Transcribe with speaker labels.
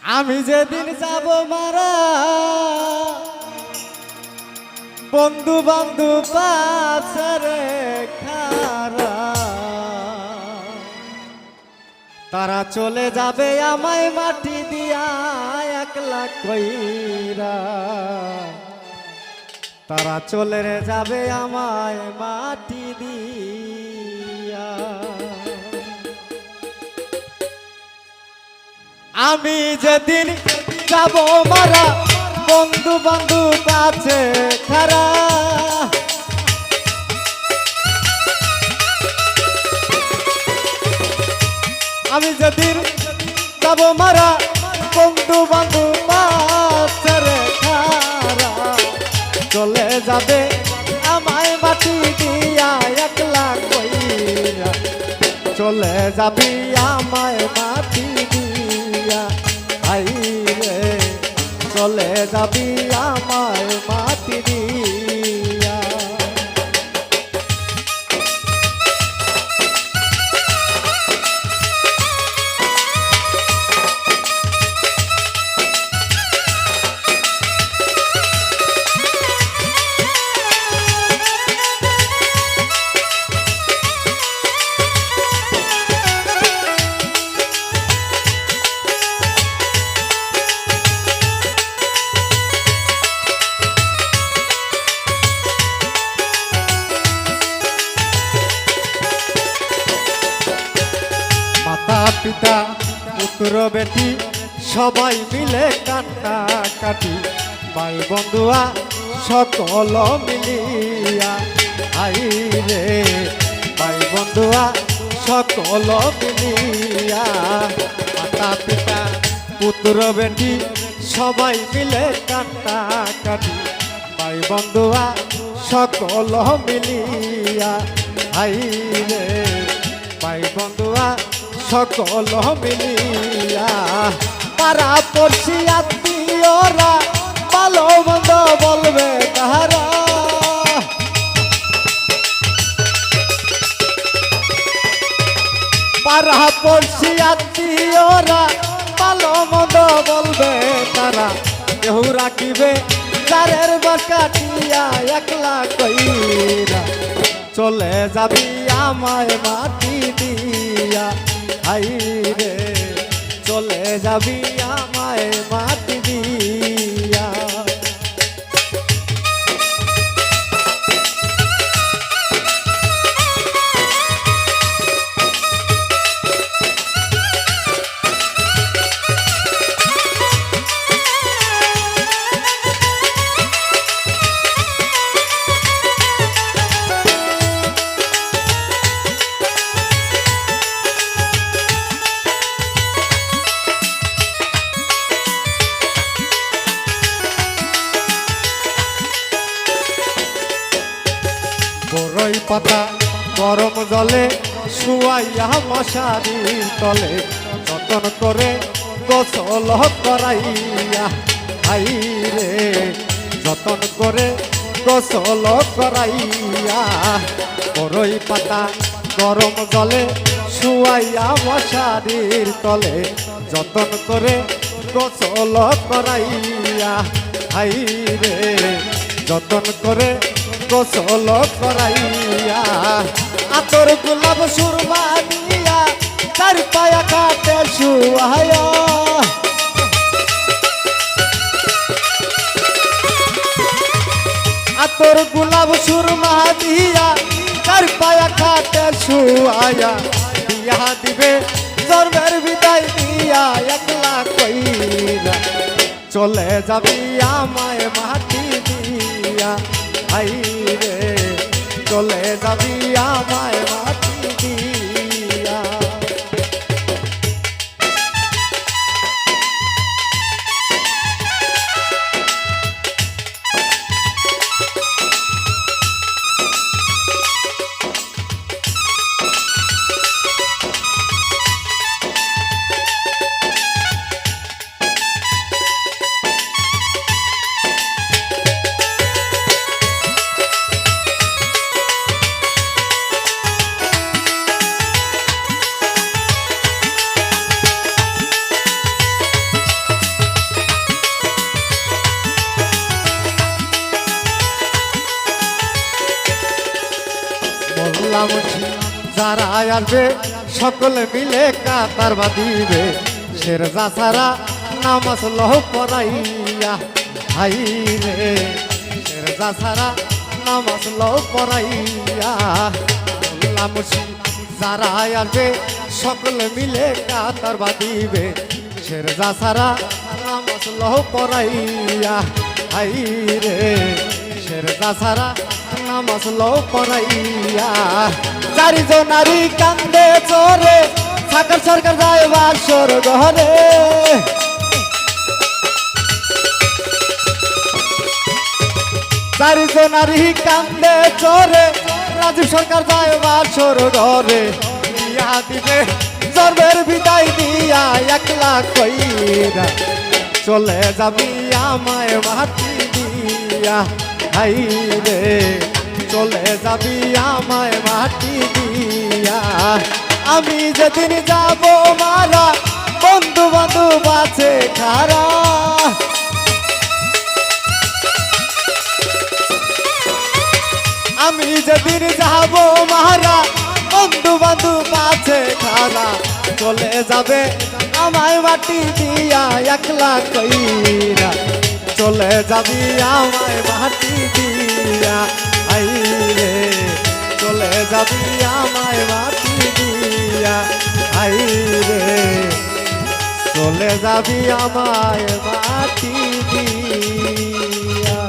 Speaker 1: আমি যেদিন যাব মারা বন্ধু বান্ধু পাশে খারা তারা চলে যাবে আমায় মাটি দিয়া একলা কইরা তারা চলে যাবে আমায় মাটি দিয়া আমি যেদিন যাব মারা বন্ধু বান্ধু কাছে খারা আমি যেদিন যাব মারা বন্ধু বান্ধু কাছে খারা চলে যাবে আমায় মাটি দিয়া একলা কইরা চলে যাবি আমায় মাটি দিয়া আই রে চলে যাবি আমায় মাটি দিয়া পিতা পুত্র বেটি সবাই মিলে কান্না কাটি ভাই বন্ধুয়া সকল মিলিয়া আই রে ভাই বন্ধুয়া সকল মিলিয়া মাতা পিতা পুত্র বেটি সবাই মিলে কান্না কাটি ভাই বন্ধুয়া সকল মিলিয়া আই রে ভাই বন্ধুয়া সকল মিলিয়া পারা পড়ছি আত্মীয়রা ভালো মন্দ বলবে তাহারা পারা পড়ছি আত্মীয়রা ভালো মন্দ বলবে তারা কেউ রাখিবে চারের বাকাটিয়া একলা কইরা চলে যাবি আমায় মাটি দিয়া আই রে চলে যাবি আমায় মাটি দিয়া বড়ই পাতা গরম জলে শুয়াইয়া মশারির তলে যতন করে গোসল করাইয়া আই রে যতন করে গোসল করাইয়া বড়ই পাতা গরম জলে শুয়াইয়া মশারির তলে যতন করে গোসল করাইয়া আই রে যতন করে গোসল করাইয়া আতর গোলাপ সুরমা দিয়া তার পায়া কাটে শুয়ায়া আতর গোলাপ সুরমা দিয়া তার পায়া কাটে শুয়ায়া দিয়া দিবে জন্মের বিদায় দিয়া একলা কইরা চলে যাবি আমায় মাটি দিয়া আই রে চলে যাবি আমায় মাটি দিয়া আসবে সকলে মিলে কাতার বাঁধিবে শেরজা সারা নামাজ লহ পড়াইয়া হাই রে শেরজা সারা নামাজ লহ পড়াইয়া মোল্লা মুর্শিদ যারা আসবে সকলে মিলে কাতার বাঁধিবে শেরজা সারা নামাজ লহ পড়াইয়া হাই রে শেরজা সারা নামাজ লহ পড়াইয়া চারিজনারি কান্দে চোরে সাকার সরকার যায় বাসর ঘরে চারিজনারি কান্দে চোরে রাজীব সরকার যায় বাসর ঘরে দিয়া দিবে জন্মের বিদায় দিয়া একলা কইরা চলে যাবি আমায় মাটি দিয়া হাই রে চলে যাবি আমায় মাটি দিয়া আমি যেদিন যাব মারা বন্ধু বান্ধব আছে খারা আমি যেদিন যাব মারা বন্ধু বান্ধব আছে খারা চলে যাবে আমায় মাটি দিয়া একলা কইরা চলে যাবি আমায় মাটি দিয়া আই রে চলে যাবি আমায় মাটি দিয়া আই রে চলে যাবি আমায় মাটি দিয়া